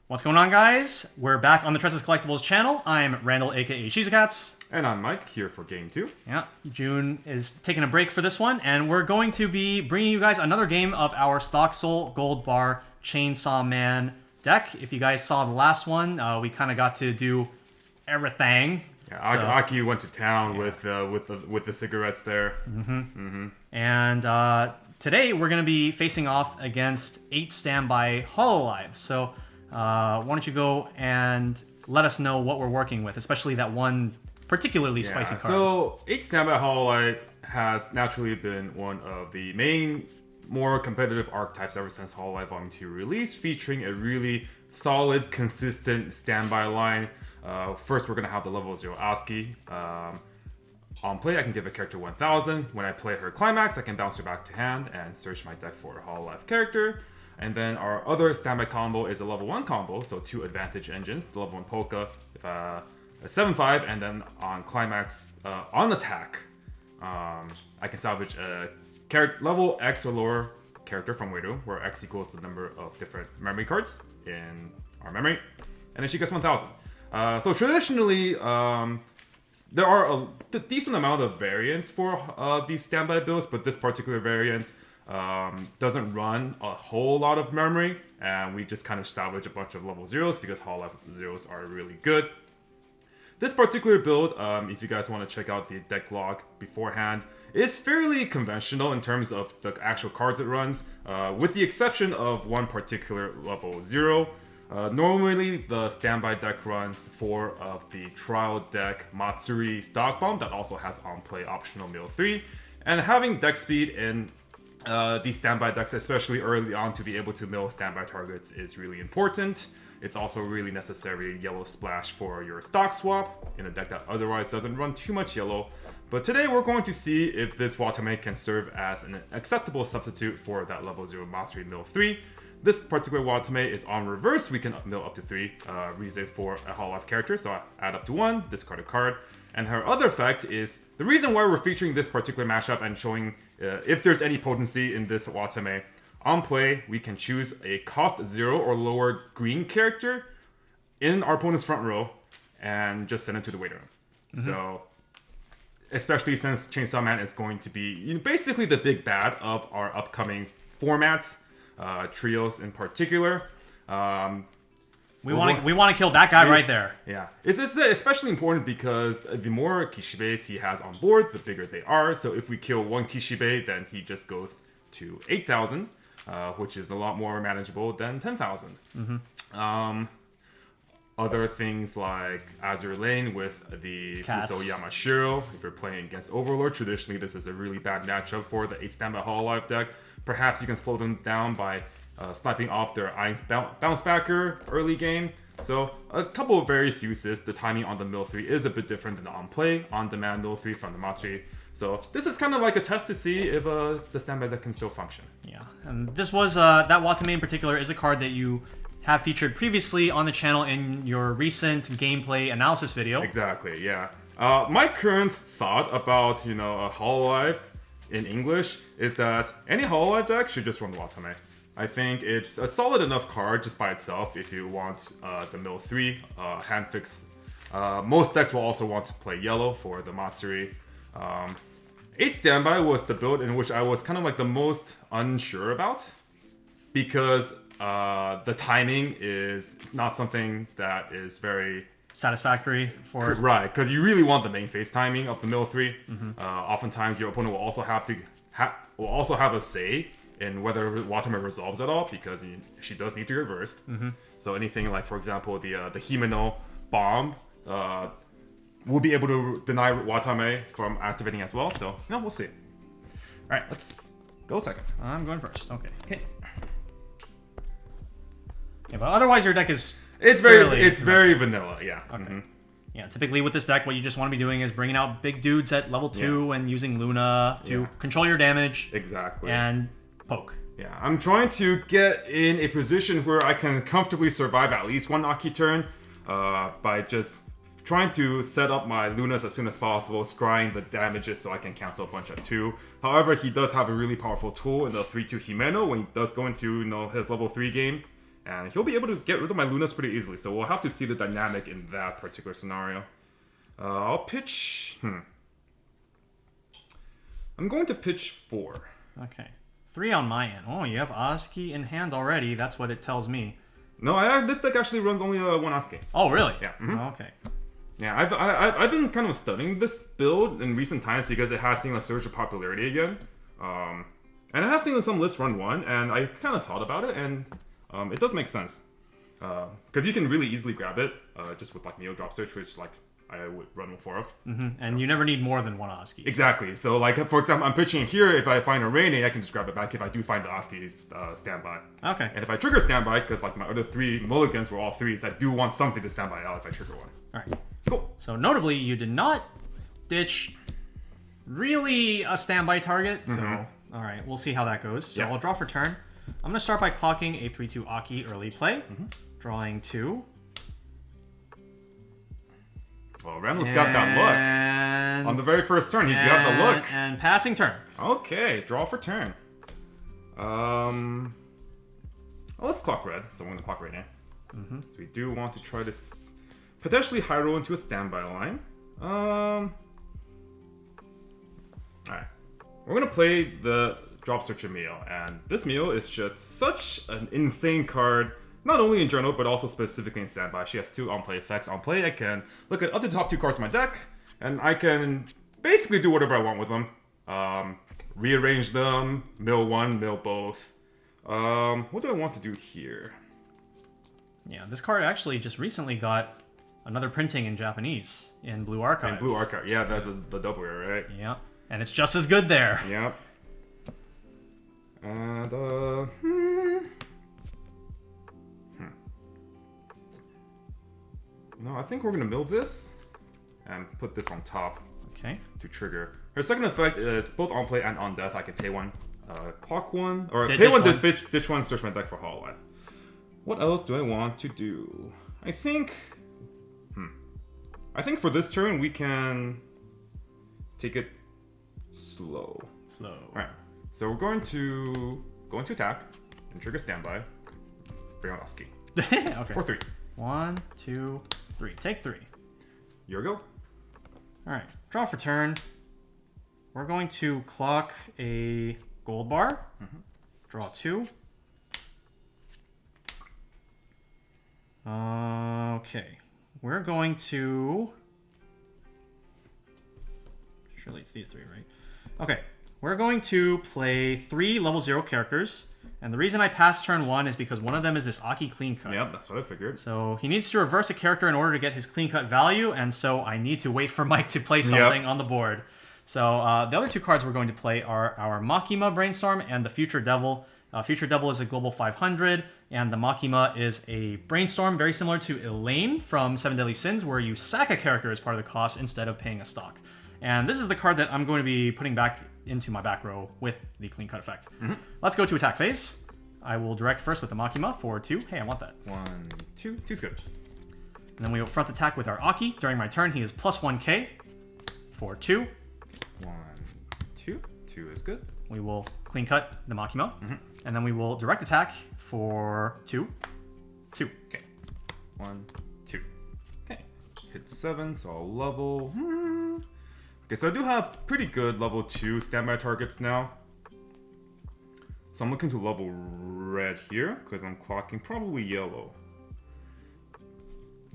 What's going on, guys? We're back on the Tressa's Collectibles channel. I'm Randall, aka Shizukatz. And I'm Mike, here for Game 2. Yeah, June is taking a break for this one, and we're going to be bringing you guys another game of our StockSoul Goldbar Chainsaw Man deck. If you guys saw the last one, we kind of got to do everything. Yeah, Aki went to town with the cigarettes there. And today we're going to be facing off against 8 Standby Hololive. So why don't you go and let us know what we're working with, especially that one particularly spicy card. So 8 Standby Hololive has naturally been one of the main, more competitive archetypes ever since Hololive Volume 2 release, featuring a really solid, consistent standby line. First, we're going to have the level 0 ASCII. On play, I can give a character 1000. When I play her climax, I can bounce her back to hand and search my deck for a Hololive character. And then our other standby combo is a level 1 combo, so 2 advantage engines. The level 1 Polka, a 7/5, and then on climax, on attack, I can salvage a level X or lower character from Widow, where X equals the number of different memory cards in our memory, and then she gets 1000. So traditionally, there are a decent amount of variants for these standby builds, but this particular variant doesn't run a whole lot of memory, and we just kind of salvage a bunch of level 0s because Hololive 0s are really good. This particular build, if you guys want to check out the deck log beforehand, is fairly conventional in terms of the actual cards it runs, with the exception of one particular level 0. Normally, the standby deck runs 4 of the trial deck Matsuri Stock Bomb that also has on-play optional mill 3, and having deck speed in these standby decks, especially early on, to be able to mill standby targets is really important. It's also really necessary yellow splash for your stock swap in a deck that otherwise doesn't run too much yellow. But today we're going to see if this Watame can serve as an acceptable substitute for that level 0 Matsuri mill 3. This particular Watame is on reverse. We can mill up to 3, reason for a Hololive character, so I add up to 1, discard a card. And her other effect is, the reason why we're featuring this particular mashup and showing if there's any potency in this Watame, on play, we can choose a cost 0 or lower green character in our opponent's front row and just send it to the waiting room. So, especially since Chainsaw Man is going to be basically the big bad of our upcoming formats, trios in particular. We want to kill that guy right there. Yeah. It's especially important because the more Kishibes he has on board, the bigger they are. So if we kill one Kishibe, then he just goes to 8,000, which is a lot more manageable than 10,000. Other things like Azure Lane with the Fuso Yamashiro. If you're playing against Overlord, traditionally this is a really bad matchup for the 8 Standby Hololive deck. Perhaps you can slow them down by sniping off their Ice Bounce Backer early game. So a couple of various uses. The timing on the mill 3 is a bit different than the on-play, on-demand mill 3 from the Matsuri. So this is kind of like a test to see if the standby deck can still function. Yeah, and this was, that Watame in particular is a card that you have featured previously on the channel in your recent gameplay analysis video. Exactly, yeah. My current thought about, a Hololive in English is that any Hololive deck should just run Watame. I think it's a solid enough card just by itself if you want the mill 3 hand fix. Most decks will also want to play yellow for the Matsuri. 8 Standby was the build in which I was kind of like the most unsure about, because the timing is not something that is very satisfactory for... Right, because you really want the main phase timing of the mill 3. Oftentimes your opponent will also have a say in whether Watame resolves at all, because she does need to be reversed. So anything like, for example, the Himeno bomb will be able to deny Watame from activating as well. So, we'll see. Alright, let's go second. I'm going first. Okay. Yeah, but otherwise your deck is very vanilla, yeah. Okay. Yeah, typically with this deck, what you just want to be doing is bringing out big dudes at level 2 and using Luna to control your damage. Exactly. And poke. Yeah, I'm trying to get in a position where I can comfortably survive at least one Aki turn by just trying to set up my Lunas as soon as possible, scrying the damages so I can cancel a bunch at 2. However, he does have a really powerful tool in the 3-2 Himeno when he does go into his level 3 game, And he'll be able to get rid of my Lunas pretty easily, so we'll have to see the dynamic in that particular scenario. I'll pitch... I'm going to pitch 4. Okay. 3 on my end. Oh, you have Oski in hand already. That's what it tells me. No, this deck actually runs only 1 Oski. Oh, really? Yeah. Oh, okay. Yeah, I've been kind of studying this build in recent times because it has seen a surge of popularity again. And I have seen some lists run 1, and I kind of thought about it, and it does make sense. Because you can really easily grab it just with like Neo Drop Search, which like I would run 4 of. And you never need more than 1 Oski. Exactly. So like, for example, I'm pitching here. If I find a Rainy, I can just grab it back if I do find the Oski's standby. Okay. And if I trigger standby, because like my other 3 mulligans were all 3s, I do want something to standby out if I trigger one. All right. Cool. So notably, you did not ditch really a standby target. So, all right, we'll see how that goes. So I'll draw for turn. I'm going to start by clocking a 3/2 Aki early play. Drawing 2. Well, Randall's got that look. On the very first turn, he's got the look. And passing turn. Okay, draw for turn. Let's clock red. So I'm going to clock right now. So we do want to try to potentially high roll into a standby line. Alright. We're going to play the Drop Searcher Meal. And this Meal is just such an insane card. Not only in Journal, but also specifically in Standby. She has 2 on-play effects. On play, I can look at up to the top 2 cards of my deck, and I can basically do whatever I want with them. Rearrange them, mill 1, mill both. What do I want to do here? Yeah, this card actually just recently got another printing in Japanese in Blue Archive. In Blue Archive, yeah, that's the double rare, right? Yeah, and it's just as good there. Yep. And, No, I think we're going to mill this and put this on top to trigger. Her second effect is both on play and on death. I can pay 1, clock 1, or pay 1, ditch 1, search my deck for Hololive. What else do I want to do? I think for this turn we can take it slow. Alright, so we're going to attack and trigger standby. Bring on Oski. Okay. For 3. 1, 2, 3. Take 3. Your go. Alright, draw for turn. We're going to clock a Goldbar. Draw 2. Okay. We're going to... Surely it's these 3, right? Okay. We're going to play 3 level 0 characters. And the reason I passed turn 1 is because one of them is this Aki clean cut. Yep, that's what I figured. So he needs to reverse a character in order to get his clean cut value, and so I need to wait for Mike to play something on the board. So the other 2 cards we're going to play are our Makima Brainstorm and the Future Devil. Future Devil is a global 500, and the Makima is a Brainstorm, very similar to Elaine from 7 Deadly Sins, where you sack a character as part of the cost instead of paying a stock. And this is the card that I'm going to be putting back into my back row with the clean cut effect. Let's go to attack phase. I will direct first with the Makima for 2. Hey, I want that. 1, 2. 2's good. And then we will front attack with our Aki. During my turn, he is plus 1k for 2. 1, 2. 2 is good. We will clean cut the Makima. And then we will direct attack for 2. 2. Okay. 1, 2. Okay. Hit 7, so I'll level. Okay, so I do have pretty good level 2 standby targets now. So I'm looking to level red here, because I'm clocking probably yellow.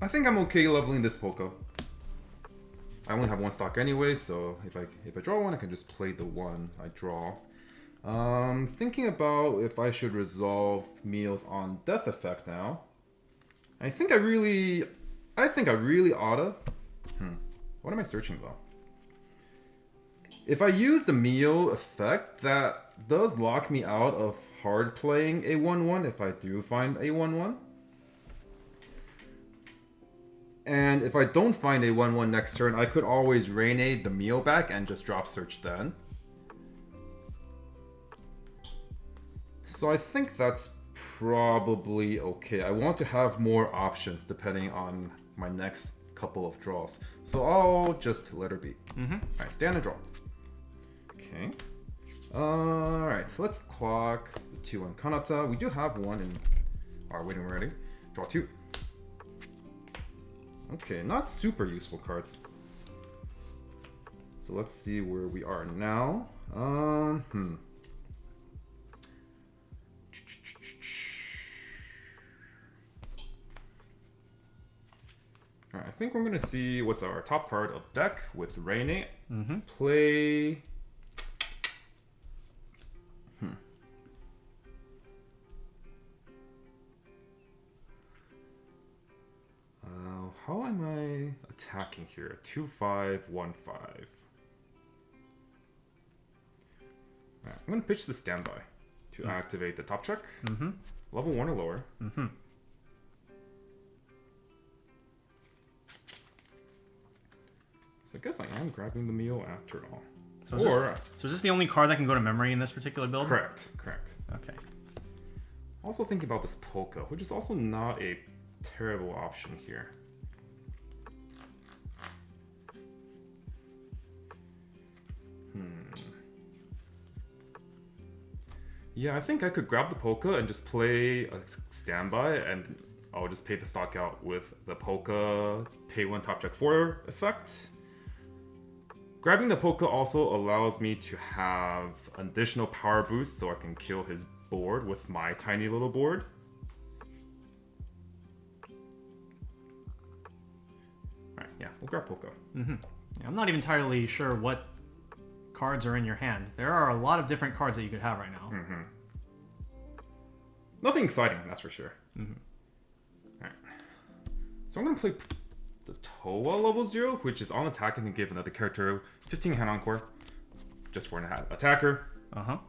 I think I'm okay leveling this Polka. I only have 1 stock anyway, so if I draw 1, I can just play the 1 I draw. Thinking about if I should resolve Meals on Death Effect now. I think I really oughta. What am I searching though? If I use the Meal effect, that does lock me out of hard playing a 1/1 if I do find a 1/1. And if I don't find a 1/1 next turn, I could always Rainade the Meal back and just drop search then. So I think that's probably okay. I want to have more options depending on my next couple of draws. So I'll just let her be. Alright, stand and draw. Okay. Alright, so let's clock the 2 on Kanata. We do have 1 in are waiting ready. Draw 2. Okay, not super useful cards. So let's see where we are now. Alright, I think we're gonna see what's our top card of the deck with Rainy. Play. How am I attacking here? 2-5, 1-5. Right, I'm gonna pitch the Standby to activate the top check. Level 1 or lower. So I guess I am grabbing the meal after all. So is this the only card that can go to memory in this particular build? Correct. Okay. Also thinking about this Polka, which is also not a terrible option here. Yeah, I think I could grab the Polka and just play a Standby, and I'll just pay the stock out with the Polka pay 1 top check 4 effect. Grabbing the Polka also allows me to have additional power boost so I can kill his board with my tiny little board. Alright, yeah, we'll grab Polka. Yeah, I'm not even entirely sure what cards are in your hand. There are a lot of different cards that you could have right now. Nothing exciting, that's for sure. Alright. So I'm going to play the Towa Lv0, which is on attack and can give another character 15 hand encore. Just for an attacker. And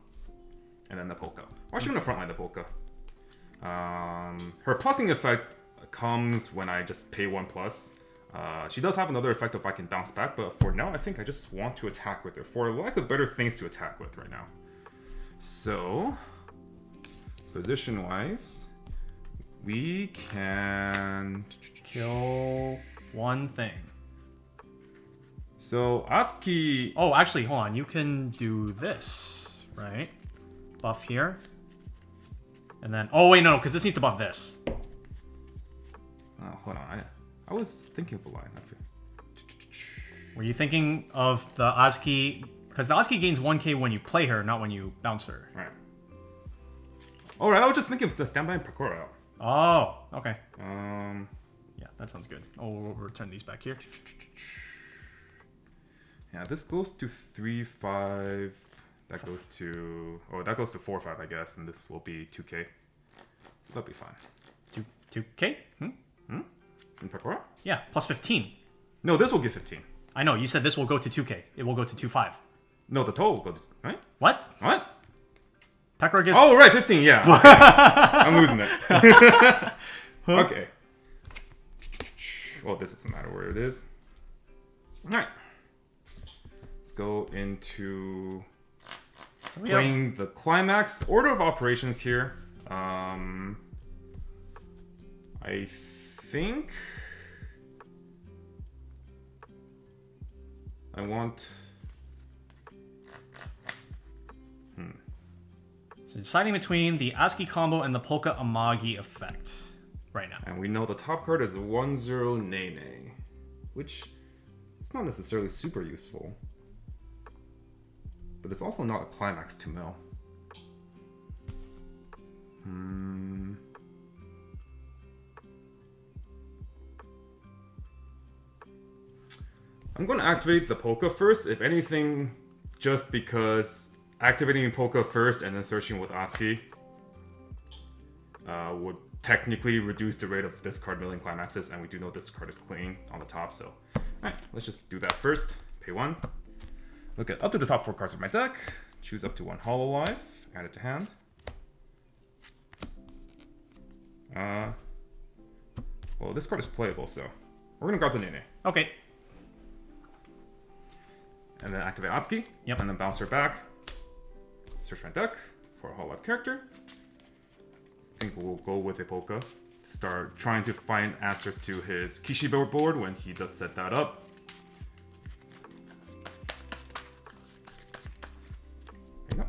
then the Polka. I'm actually going to frontline the Polka. Her plussing effect comes when I just pay 1+. She does have another effect if I can bounce back, but for now I think I just want to attack with her for lack of better things to attack with right now. So, position-wise, we can kill one thing. So, ASCII... Oh, actually, hold on. You can do this, right? Buff here. And then... Oh, wait, no, because this needs to buff this. Oh, hold on. I was thinking of a line. Were you thinking of the ASCII? Because the ASCII gains 1k when you play her, not when you bounce her. Right. Alright, I was just thinking of the Standby and Pakura out. Oh, okay. Yeah, that sounds good. Oh, we'll return these back here. Yeah, this goes to 3-5. That goes to... Oh, that goes to 4-5, I guess, and this will be 2k. That'll be fine. 2k? In Pakura? Yeah, plus 15. No, this will give 15. I know, you said this will go to 2k. It will go to 2.5. No, the total will go to... Right? What? What? Pakura gives... Oh, right, 15, yeah. Okay. I'm losing it. Okay. Well, this doesn't matter where it is. Alright. Let's go into playing the climax. Order of operations here. I think I want... So deciding between the ASCII combo and the Polka Amagi effect right now. And we know the top card is a 1-0 Nene, which is not necessarily super useful. But it's also not a climax to mill. I'm going to activate the Polka first, if anything, just because activating Polka first and then searching with ASCII would technically reduce the rate of this card milling climaxes, and we do know this card is clean on the top, so... Alright, let's just do that first. Pay 1. Look at up to the top 4 cards of my deck. Choose up to 1 Hololive. Add it to hand. Well, this card is playable, so we're going to grab the Nene. Okay. And then activate ASCII. Yep. And then bounce her back. Search my deck for a Hololive character. I think we'll go with a Polka. Start trying to find answers to his Kishibe board when he does set that up. There you go.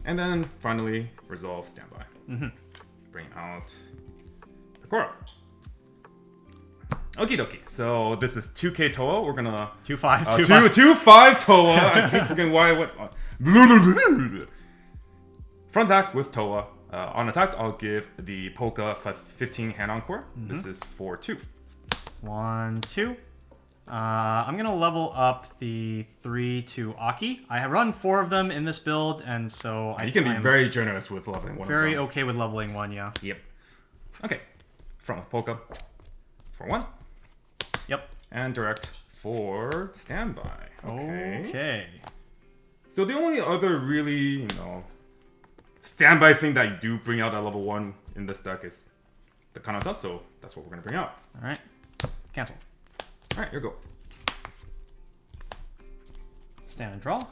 And then finally, resolve Standby. Bring out Sakura. Okie dokie. So this is 2k Toa. We're gonna 2-5. 2-5 Toa. I keep forgetting why. What? Front attack with Toa. On attack, I'll give the Polka 15 hand encore. This is 4-2. 1-2. I'm gonna level up the 3 Aki. I have run 4 of them in this build, and so you can be very generous with leveling one. Very okay with leveling 1, yeah. Yep. Okay. Front with Polka for 1. Yep. And direct for Standby. Okay. So the only other really, standby thing that you do bring out at level 1 in this deck is the Kanata, so that's what we're gonna bring out. Alright. Cancel. Alright, here we go. Stand and draw.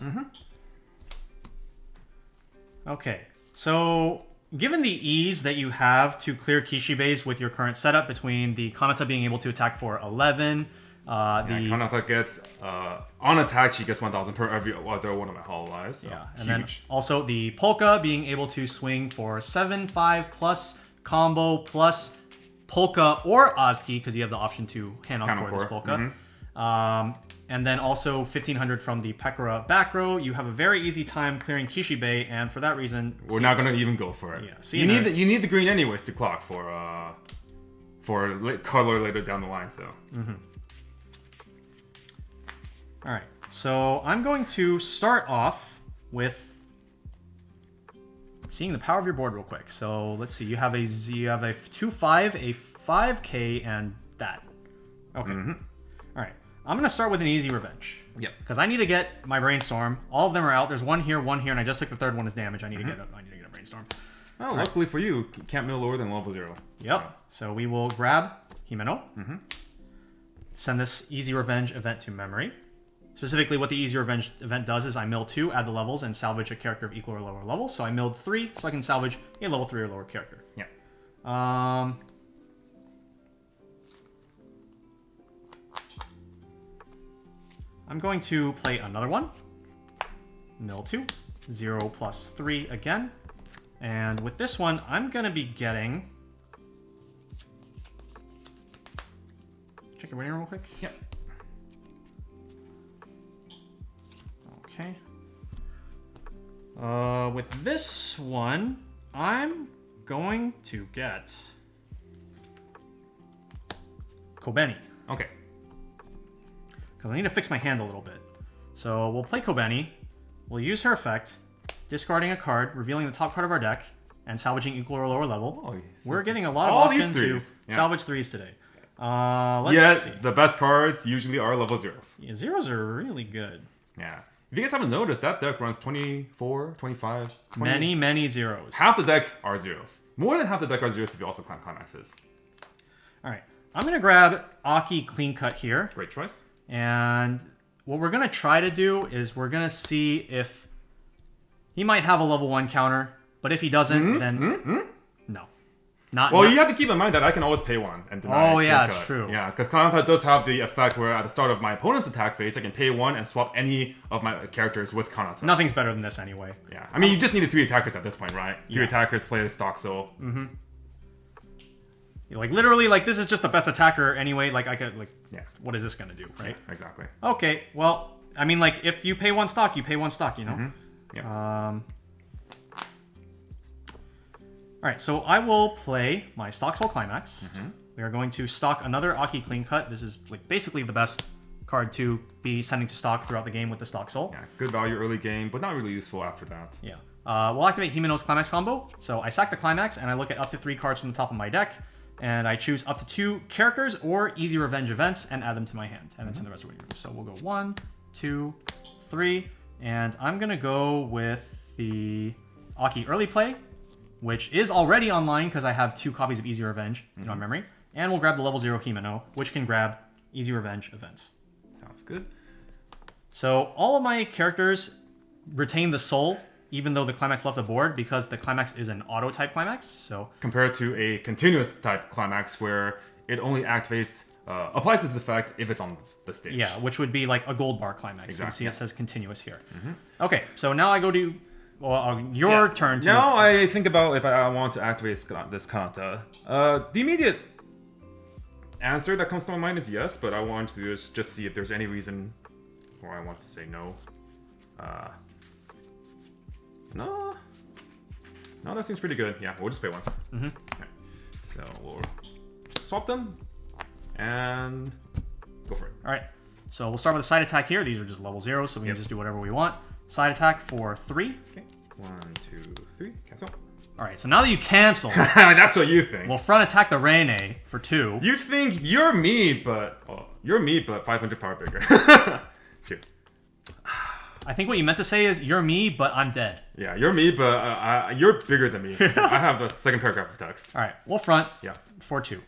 Okay. So given the ease that you have to clear Kishibes with your current setup between the Kanata being able to attack for 11, the Kanata gets, on attack, she gets 1,000 per every other one of my Hololives. So yeah, and huge. then also the Polka being able to swing for 7/5 plus combo plus Polka or Ozki, because you have the option to hand encore this Polka. And then also 1,500 from the Pekora back row. You have a very easy time clearing Kishibe, and for that reason, we're not gonna even go for it. Yeah, you need the green anyways to clock for color later down the line. So. All right. So I'm going to start off with seeing the power of your board real quick. So let's see. You have a 2/5, a 5k, and that. Okay. All right. I'm gonna start with an easy revenge. Yep. Because I need to get my brainstorm. All of them are out. There's one here, and I just took the third one as damage. I need to get a brainstorm. Oh, luckily for you, can't mill lower than level 0. Yep. So we will grab Himeno. Send this easy revenge event to memory. Specifically, what the easy revenge event does is I mill 2, add the levels, and salvage a character of equal or lower level. So I milled 3, so I can salvage a level 3 or lower character. Yeah. I'm going to play another one. Mill 2, 0 plus 3 again. And with this one, I'm going to be getting... Check your winner real quick. Yep. Okay. With this one, I'm going to get Kobeni. Okay. Because I need to fix my hand a little bit. So we'll play Kobeni. We'll use her effect, discarding a card, revealing the top card of our deck, and salvaging equal or lower level. Oh, we're getting a lot of options to salvage 3s today. Let's see. The best cards usually are level 0s. Yeah, 0s are really good. Yeah. If you guys haven't noticed, that deck runs 24, 25, 20. Many 0s. Half the deck are 0s. More than half the deck are 0s if you also count climaxes. Alright. I'm going to grab Aki Clean Cut here. Great choice. And what we're going to try to do is we're going to see if he might have a level 1 counter, but if he doesn't, then no. Well, you have to keep in mind that I can always pay 1 and deny. Oh, yeah, it's true. Yeah, because Kanata does have the effect where at the start of my opponent's attack phase, I can pay 1 and swap any of my characters with Kanata. Nothing's better than this anyway. Yeah, I mean, you just need 3 attackers at this point, right? 3 attackers play the StockSoul. Like, literally, like, this is just the best attacker anyway. Like, I could, like, what is this going to do, right? Yeah, exactly. Okay, well, I mean, like, if you pay 1 stock, you pay 1 stock, you know? Yeah. Alright, so I will play my StockSoul Climax. We are going to stock another Aki Clean Cut. This is, like, basically the best card to be sending to stock throughout the game with the StockSoul. Yeah, good value early game, but not really useful after that. Yeah. We'll activate Himeno's Climax combo. So I sack the Climax, and I look at up to 3 cards from the top of my deck, and I choose up to 2 characters or easy revenge events and add them to my hand. And then send the rest of the way. So we'll go 1, 2, 3, and I'm going to go with the Aki early play, which is already online because I have 2 copies of Easy Revenge in my memory. And we'll grab the level 0 Himeno, which can grab Easy Revenge events. Sounds good. So all of my characters retain the soul, even though the Climax left the board, because the Climax is an auto-type Climax. So compared to a continuous type Climax where it only activates, applies this effect if it's on the stage. Yeah, which would be like a Goldbar Climax. Exactly. You see it says continuous here. Okay, so now I go to Well, your turn to... Now I think about if I want to activate this Kanata. The immediate answer that comes to my mind is yes, but I want to just see if there's any reason why I want to say no. No, that seems pretty good. Yeah, we'll just pay one. Mm-hmm. Okay. So we'll swap them and go for it. All right. So we'll start with a side attack here. These are just level 0, so we can just do whatever we want. Side attack for 3. Okay. 1, 2, 3. Cancel. All right. So now that you cancel, that's what you think. we'll front attack the Rene for 2. You think you're me, but 500 power bigger. 2. I think what you meant to say is you're me, but I'm dead. Yeah, you're me, but you're bigger than me. I have the second paragraph of text. All right. We'll front. Yeah. For 2.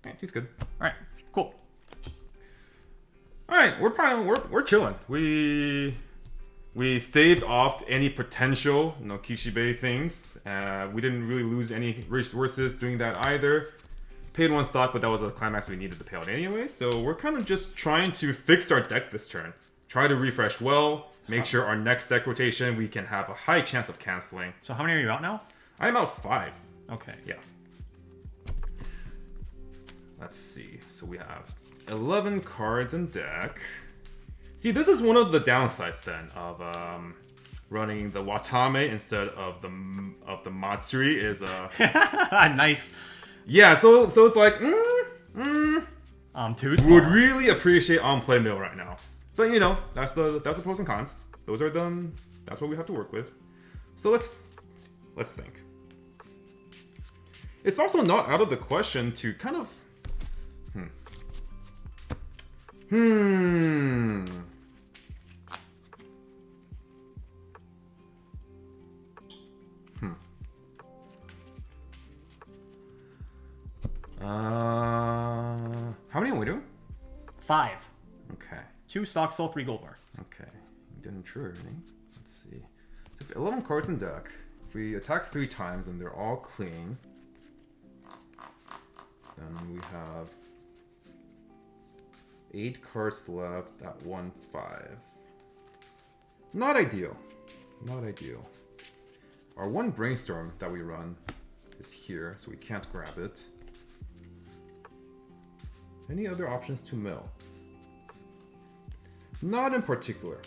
Yeah, he's good. All right. Cool. All right, we're chilling. We staved off any potential, Kishibe things. We didn't really lose any resources doing that either. Paid 1 stock, but that was a climax we needed to pay out anyway. So we're kind of just trying to fix our deck this turn. Try to refresh well. Make sure our next deck rotation we can have a high chance of canceling. So how many are you out now? I'm out 5. Okay. Yeah. Let's see. So we have 11 cards in deck. See, this is one of the downsides then of running the Watame instead of the Matsuri is Nice. Yeah, so it's like Too small. would really appreciate on play mill right now. But that's the pros and cons. Those are them. That's what we have to work with. So let's think. It's also not out of the question to kind of How many are we doing? 5. Okay. 2 StockSoul, 3 Goldbar. Okay. You didn't true everything. Let's see. So 11 cards in deck. If we attack 3 times and they're all clean, then we have 8 cards left at 1-5. Not ideal. Not ideal. Our 1 brainstorm that we run is here, so we can't grab it. Any other options to mill? Not in particular.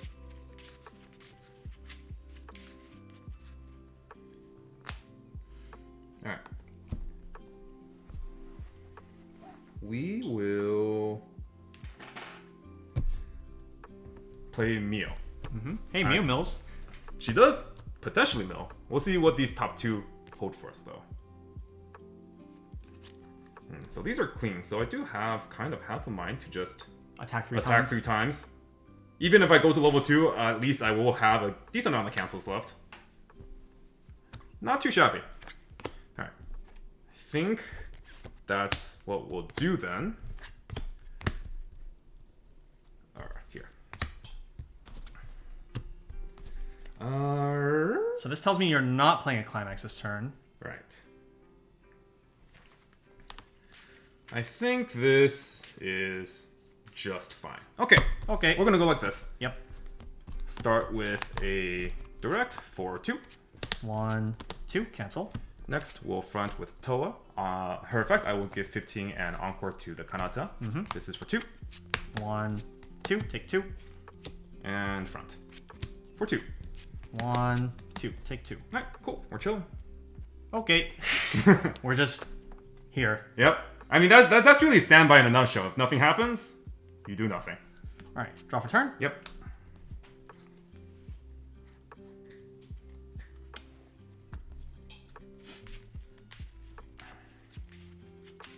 Alright. We will play Mio. Hey, Mew Mills. She does potentially mill. We'll see what these top 2 hold for us, though. So these are clean. So I do have kind of half a mind to just Attack 3 times. Even if I go to level 2, at least I will have a decent amount of cancels left. Not too shabby. Alright. I think that's what we'll do then. Alright, here. So this tells me you're not playing a climax this turn. Right. I think this is just fine. Okay. Okay. We're gonna go like this. Yep. Start with a direct for 2. 1, 2, cancel. Next, we'll front with Toa. Her effect, I will give 15 and Encore to the Kanata. This is for 2. 1, 2, take 2. And front. For 2. 1, 2, take 2. Alright, cool. We're chilling. Okay. We're just here. Yep. I mean, that's really Standby in a nutshell. If nothing happens, you do nothing. Alright, draw for turn. Yep.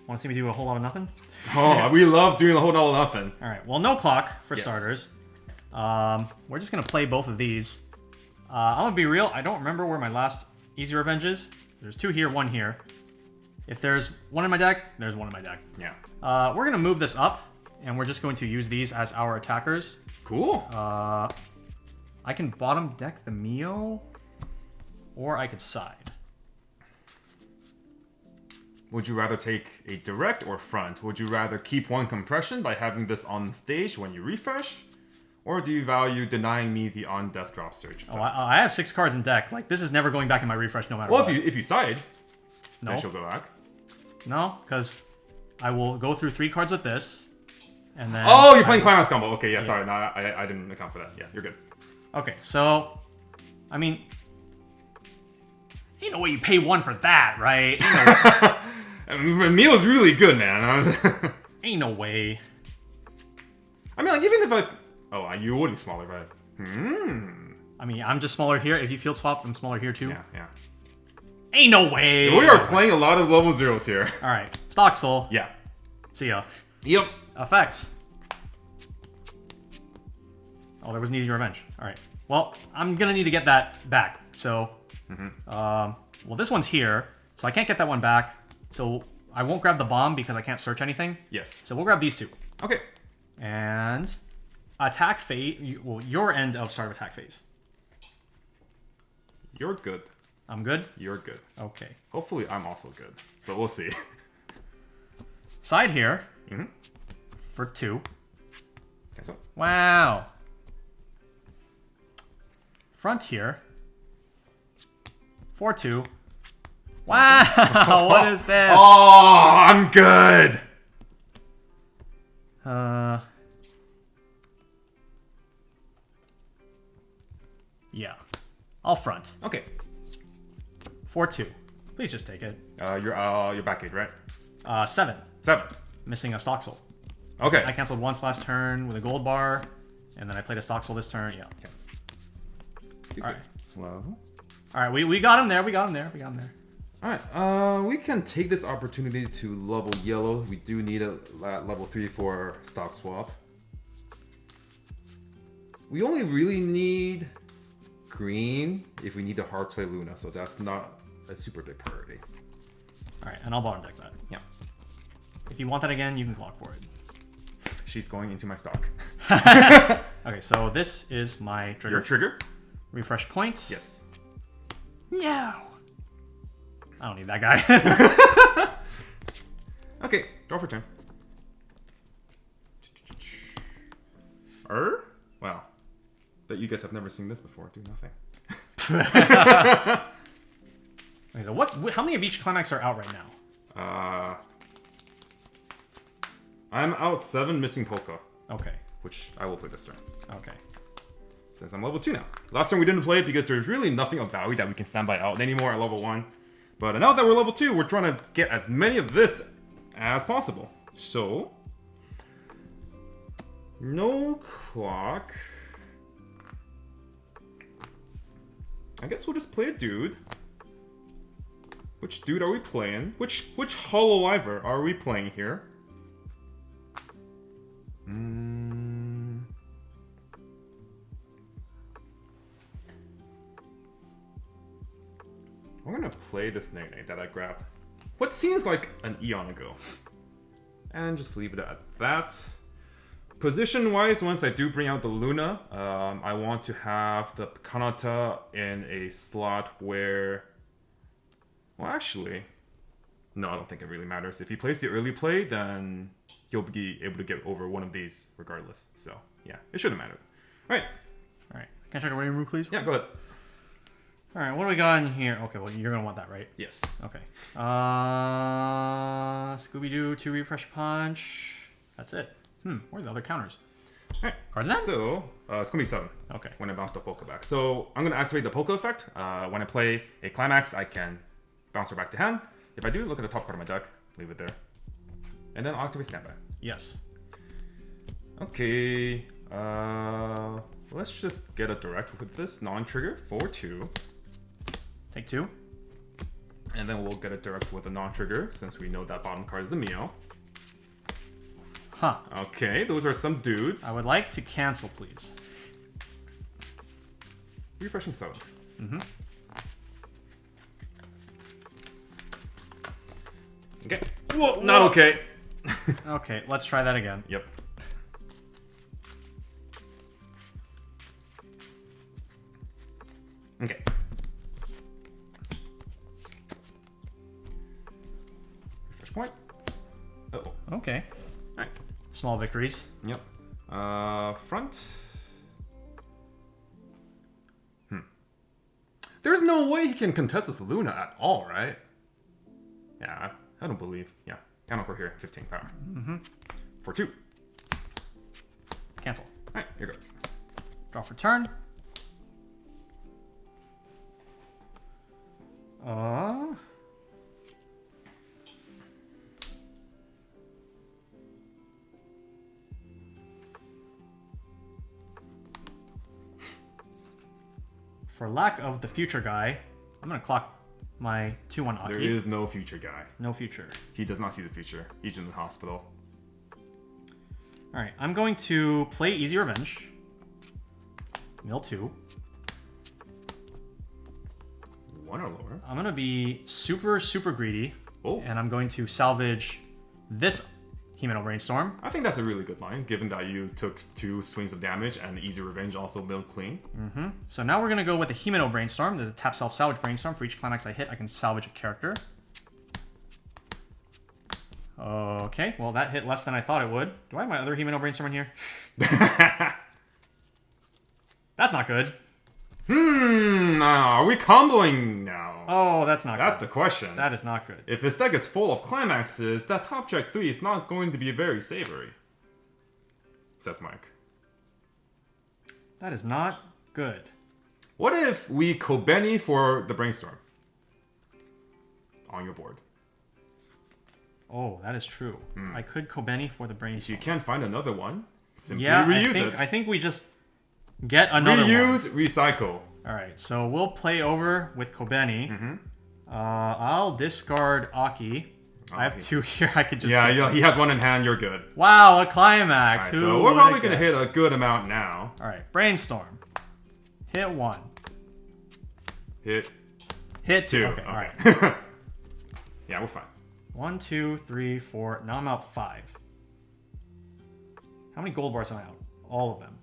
Want to see me do a whole lot of nothing? Oh, we love doing the whole lot of nothing. Alright, well, no clock for Yes. starters. We're just going to play both of these. I'm going to be real, I don't remember where my last Easy Revenge is. There's 2 here, 1 here. If there's 1 in my deck, there's 1 in my deck. Yeah. We're going to move this up, and we're just going to use these as our attackers. Cool. I can bottom deck the Mio, or I could side. Would you rather take a direct or front? Would you rather keep 1 compression by having this on stage when you refresh? Or do you value denying me the on-death drop search? Oh, I have 6 cards in deck. Like, this is never going back in my refresh no matter Well, what. if you side, No. then she'll go back. No, because I will go through 3 cards with this, and then... Oh, you're playing climax combo. Okay, yeah, sorry. No, I didn't account for that. Yeah, you're good. Okay, so... I mean... Ain't no way you pay 1 for that, right? Ain't no, Meal's really good, man. ain't no way. I mean, like, even if I... Oh, you wouldn't smaller, right? I mean, I'm just smaller here. If you field swap, I'm smaller here too. Yeah. Ain't no way. We are playing a lot of level 0s here. Alright, StockSoul. Yeah. See ya. Yep. Effect. Oh, there was an easy revenge. Alright. Well, I'm gonna need to get that back. So, well, this one's here, so I can't get that one back. So, I won't grab the bomb because I can't search anything. Yes. So, we'll grab these 2. Okay. And attack phase. Well, your end of start of attack phase. You're good. I'm good? You're good. Okay. Hopefully, I'm also good, but we'll see. Side here for 2. Okay, so. Wow. Front here for 2. Wow. What is this? Oh, I'm good. Yeah. I'll front. Okay. For 2. Please just take it. You're back 8, right? 7. 7. Missing a StockSoul. Okay. I canceled once last turn with a Goldbar, and then I played a StockSoul this turn. Yeah. Okay. All right. Well. All right. We got him there. We got him there. All right. We can take this opportunity to level yellow. We do need a level 3 for stock swap. We only really need green if we need to hard play Luna, so that's not a super big priority. All right, and I'll bottom deck that. Yeah. If you want that again, you can clock for it. She's going into my stock. Okay, so this is my trigger. Your trigger? Refresh point. Yes. No. I don't need that guy. Okay, draw for turn. Wow. Bet you guys have never seen this before. Do nothing. Okay, so how many of each climax are out right now? I'm out 7, missing Polka, Okay. which I will play this turn. Okay. Since I'm level 2 now. Last turn we didn't play it because there's really nothing of value that we can stand by out anymore at level 1. But now that we're level 2, we're trying to get as many of this as possible. So, no clock. I guess we'll just play a dude. Which dude are we playing? Which Hololiver are we playing here? We're gonna play this Nate that I grabbed what seems like an eon ago. And just leave it at that. Position-wise, once I do bring out the Luna, I want to have the Kanata in a slot where... Well, actually... No, I don't think it really matters. If he plays the early play, then he'll be able to get over one of these regardless. So, yeah, it shouldn't matter. Alright. Alright. Can I check a rating room, please? Yeah, go ahead. Alright, what do we got in here? Okay, well, you're going to want that, right? Yes. Okay. Scooby-Doo, 2 refresh punch. That's it. Where are the other counters? Alright. Cards in? So, it's going to be 7. Okay. When I bounce the Polka back. So, I'm going to activate the Polka effect. When I play a climax, I can bounce her back to hand. If I do, look at the top part of my deck. Leave it there. And then I'll activate Standby. Yes. Okay. Let's just get a direct with this non-trigger for 2. Take 2. And then we'll get a direct with a non-trigger, since we know that bottom card is the Meow. Huh. Okay, those are some dudes. I would like to cancel, please. Refreshing 7. Okay. Whoa, not okay. Okay, let's try that again. Yep. Okay. Refresh point. Uh-oh. Okay. Alright. Small victories. Yep. Front. no way he can contest this Luna at all, right? Yeah, I don't believe. Yeah, cannot go here. 15 power. For 2. Cancel. Alright, here you go. Draw for turn. For lack of the future guy, I'm gonna clock my 2/1 Aki. There is no future guy. No future. He does not see the future. He's in the hospital. Alright, I'm going to play Easy Revenge. Mill 2. 1 or lower. I'm gonna be super greedy. Oh. And I'm going to salvage this Himeno Brainstorm. I think that's a really good line, given that you took 2 swings of damage and Easy Revenge also milled clean. So now we're gonna go with the Himeno Brainstorm. There's a tap self-salvage Brainstorm. For each climax I hit, I can salvage a character. Okay, well that hit less than I thought it would. Do I have my other Himeno Brainstorm in here? That's not good. Are we comboing now? Oh, that's not That's good. the question. That is not good. If his deck is full of climaxes, that top check 3 is not going to be very savory. Says Mike. That is not good. What if we Kobeni for the Brainstorm? On your board. Oh, that is true. I could Kobeni for the If Brainstorm. you can't find another one, simply Yeah, reuse it. I think we just get another Reuse, one. recycle. Alright, so we'll play over with Kobeni. I'll discard Aki. I have 2 here. I could just... Yeah, he has 1 in hand, you're good. Wow, a climax. Alright, Who so we're would've probably going to hit guessed? a good amount now. Alright, Brainstorm. Hit 1. Hit Hit 2. 2. Okay, alright. Yeah, we're fine. 1, 2, 3, 4. Now I'm out 5. How many gold bars am I out? All of them.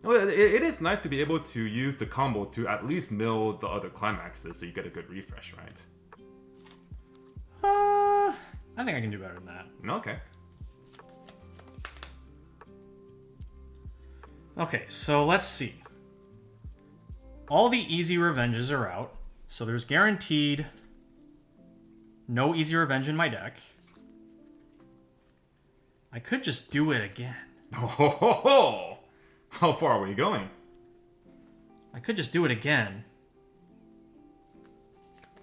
Well, it is nice to be able to use the combo to at least mill the other climaxes so you get a good refresh, right? I think I can do better than that. Okay. Okay, so let's see. All the easy revenges are out, so there's guaranteed no easy revenge in my deck. I could just do it again. Oh, how far are we going? I could just do it again.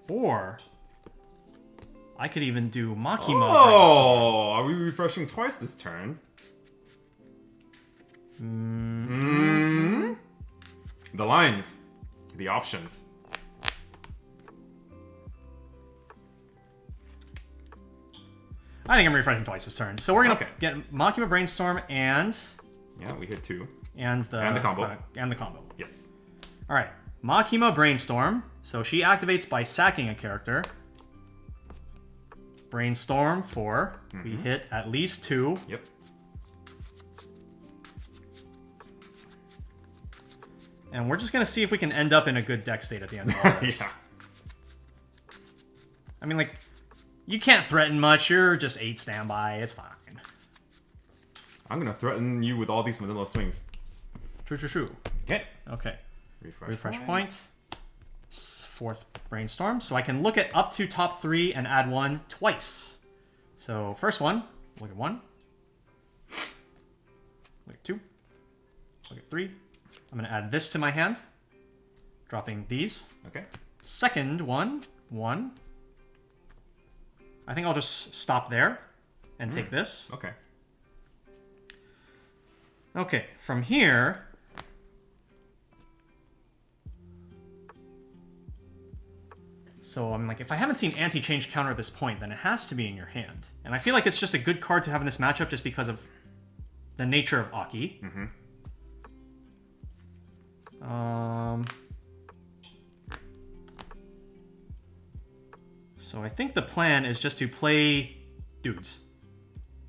Or I could even do Makima. Oh, are we refreshing twice this turn? The lines. The options. I think I'm refreshing twice this turn. So we're gonna Okay. get Makima Brainstorm and Yeah, we hit 2. the combo. And the combo. Yes. All right, Makima Brainstorm. So she activates by sacking a character. Brainstorm 4. We hit at least 2. Yep. And we're just gonna see if we can end up in a good deck state at the end of all this. Yeah. I mean, like, you can't threaten much. You're just 8 standby. It's fine. I'm gonna threaten you with all these vanilla swings. True. Okay. Okay. Refresh Point. 4th Brainstorm. So I can look at up to top 3 and add 1 twice. So first one, look at 1. Look at 2. Look at 3. I'm going to add this to my hand. Dropping these. Okay. Second one, 1. I think I'll just stop there and take this. Okay. Okay, from here... So I'm like, if I haven't seen anti-change counter at this point, then it has to be in your hand. And I feel like it's just a good card to have in this matchup just because of the nature of Aki. So I think the plan is just to play dudes.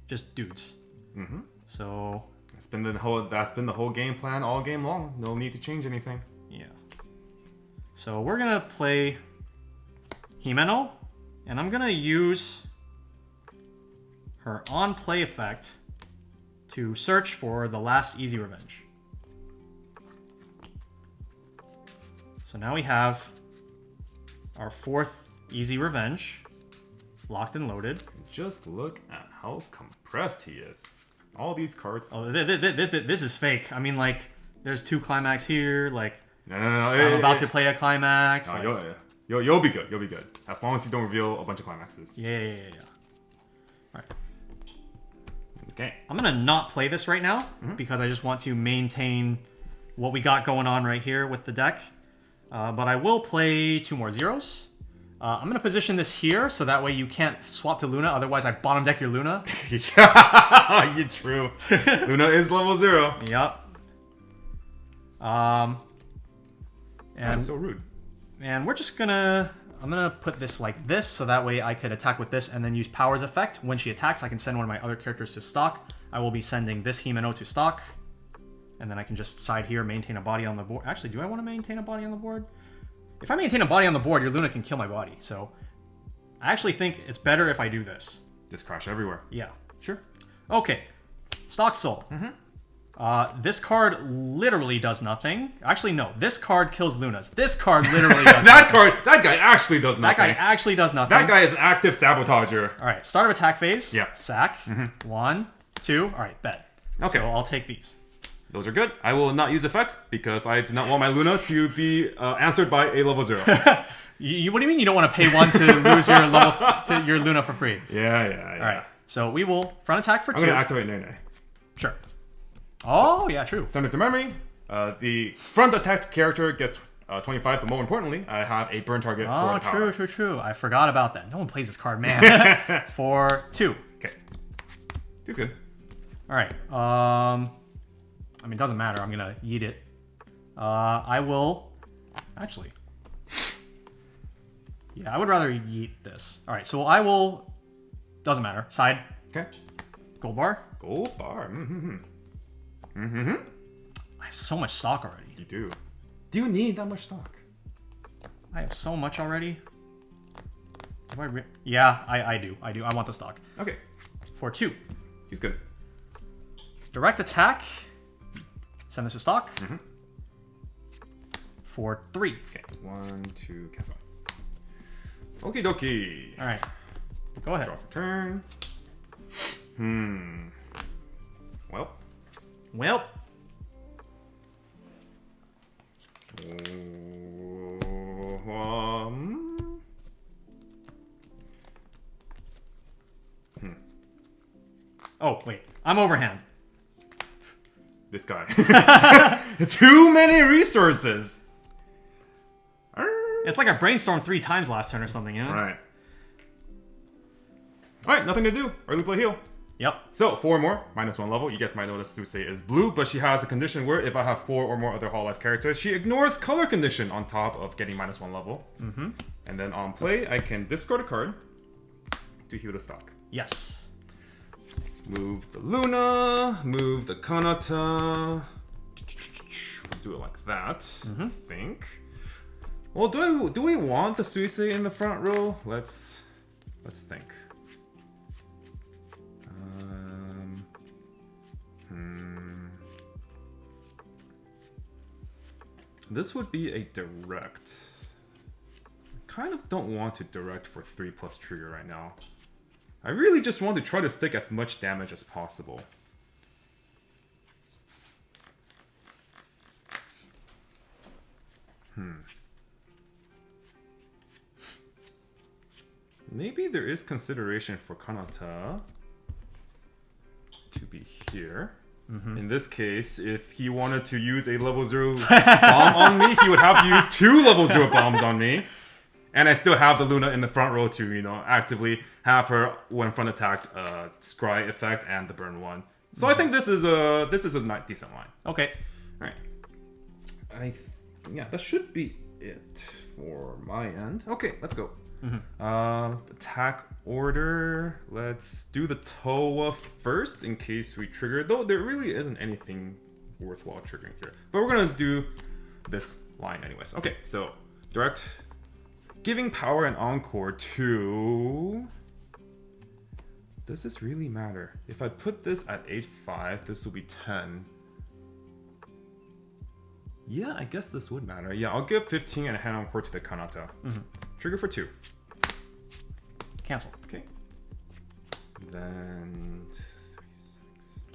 Just dudes. So... That's been the whole game plan all game long. No need to change anything. yeah. So we're gonna play Himeno, and I'm gonna use her on-play effect to search for the last easy revenge. So now we have our 4th Easy Revenge locked and loaded. Just look at how compressed he is. All these cards. Oh, this is fake. I mean, like, there's 2 climax here. Like, No. I'm about to play a climax. No, like, you'll be good. You'll be good. As long as you don't reveal a bunch of climaxes. Yeah. All right. Okay. I'm gonna not play this right now because I just want to maintain what we got going on right here with the deck. But I will play 2 more zeros. I'm gonna position this here so that way you can't swap to Luna. Otherwise, I bottom deck your Luna. Yeah, you're true. Luna is level 0. Yep. And so rude. And we're just gonna... I'm gonna put this like this, so that way I could attack with this and then use Power's effect. When she attacks, I can send one of my other characters to stock. I will be sending this Himeno to stock. And then I can just side here, maintain a body on the board. Actually, do I want to maintain a body on the board? If I maintain a body on the board, your Luna can kill my body. So I actually think it's better if I do this. Just crash everywhere. Yeah, sure. Okay, StockSoul. This card literally does nothing. Actually, no. This card kills Lunas. This card literally does nothing. That guy actually does nothing. That guy actually does nothing. That guy is an active sabotager. All right, start of attack phase. Yeah. Sack. 1, 2. All right, bet. Okay. So I'll take these. Those are good. I will not use effect because I do not want my Luna to be answered by a level 0. What do you mean you don't want to pay 1 to lose your your Luna for free? Yeah. All right. So we will front attack for 2. I'm going to activate Nene. Sure. Oh, yeah, true. Send it to memory. The front attacked character gets 25, but more importantly, I have a burn target for the power. True. I forgot about that. No one plays this card, man. For 2. Okay. 2's good. All right. I mean, it doesn't matter. I'm going to yeet it. I will... Actually. Yeah, I would rather yeet this. All right, so I will... Doesn't matter. Side. Okay. Goldbar. Goldbar. I have so much stock already. You do. Do you need that much stock? I have so much already. Yeah, I do. I want the stock. Okay. For 2. He's good. Direct attack. Send this to stock. For 3. Okay. 1, 2, cancel. Okie dokie. All right. Go ahead. Draw for turn. Well. Oh, wait. I'm overhand. This guy. Too many resources. It's like I brainstormed 3 times last turn or something, you know? Alright, nothing to do. Early play heal. Yep. So, 4 more, -1 level. You guys might notice Susei is blue, but she has a condition where if I have 4 or more other Hololive characters, she ignores color condition on top of getting -1 level. And then on play, I can discard a card to heal the stock. Yes. Move the Luna, move the Kanata. Let's do it like that, I think. Well, do we want the Suisei in the front row? Let's think. This would be a direct. I kind of don't want to direct for 3+ trigger right now. I really just want to try to stick as much damage as possible. Maybe there is consideration for Kanata to be here. In this case, if he wanted to use a level 0 bomb on me, he would have to use 2 level 0 bombs on me. And I still have the Luna in the front row to, you know, actively have her when front attacked scry effect and the burn 1. So I think this is a decent line. Okay. All right. Yeah, that should be it for my end. Okay, let's go. Attack order. Let's do the Toa first in case we trigger. Though there really isn't anything worthwhile triggering here. But we're gonna do this line anyways. Okay, so direct. Giving power and encore to... Does this really matter? If I put this at 8-5, this will be 10. Yeah, I guess this would matter. Yeah, I'll give 15 and a hand on court to the Kanata. Trigger for 2. Cancel. Okay. Then 3,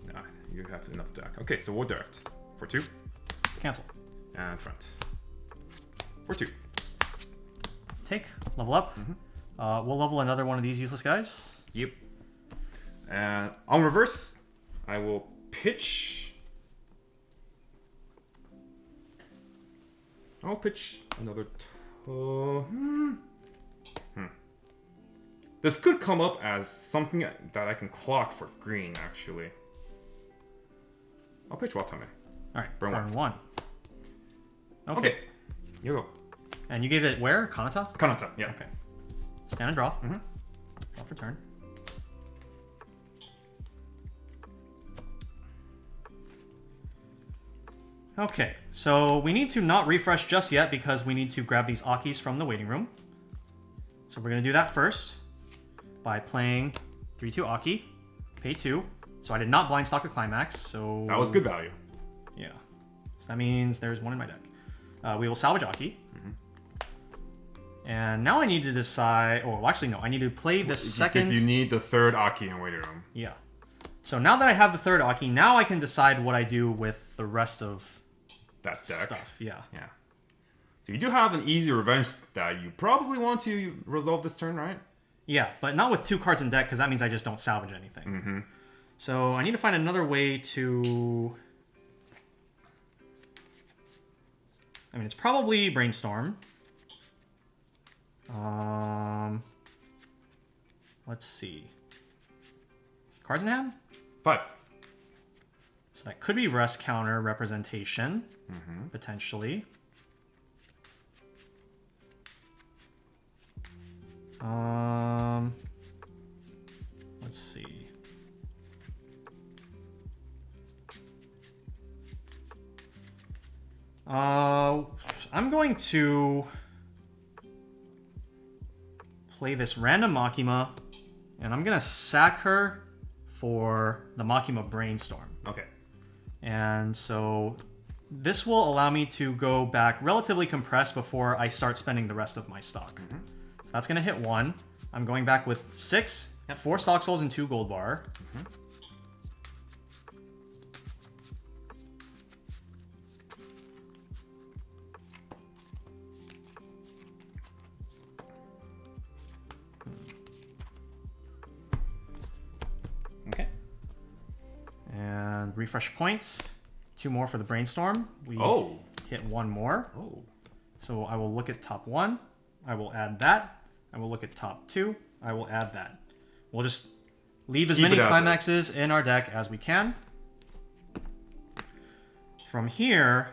6. Nah, you have enough deck. Okay, so we'll direct for 2. Cancel. And front for 2. Take. Level up. We'll level another one of these useless guys. Yep. And on reverse, I will pitch. I'll pitch another. This could come up as something that I can clock for green, actually. I'll pitch Watame. Alright, burn 1. Okay. You go. And you gave it where? Kanata? Kanata, yeah. Okay. Stand and draw. Draw for turn. Okay, so we need to not refresh just yet because we need to grab these Akis from the waiting room. So we're going to do that first by playing 3-2 Aki, pay 2. So I did not blind stock the climax, so... That was good value. Yeah. So that means there's 1 in my deck. We will salvage Aki. And now I need to decide... Oh, actually, no. I need to play the second... Because you need the 3rd Aki in waiting room. Yeah. So now that I have the 3rd Aki, now I can decide what I do with the rest of that deck. Stuff. Yeah. Yeah. So you do have an easy revenge that you probably want to resolve this turn, right? Yeah, but not with 2 cards in deck, because that means I just don't salvage anything. So I need to find another way to... I mean, it's probably Brainstorm. Let's see. Cards in hand? 5. So that could be Rest Counter Representation, potentially. Let's see. I'm going to play this random Makima, and I'm gonna sack her for the Makima Brainstorm. Okay. And so this will allow me to go back relatively compressed before I start spending the rest of my stock. So that's gonna hit 1. I'm going back with 6, 4 StockSouls and 2 Goldbar. Okay. And refresh points. 2 more for the Brainstorm. We hit 1 more. So I will look at top 1. I will add that. I will look at top 2. I will add that. We'll just leave as many climaxes in our deck as we can. From here...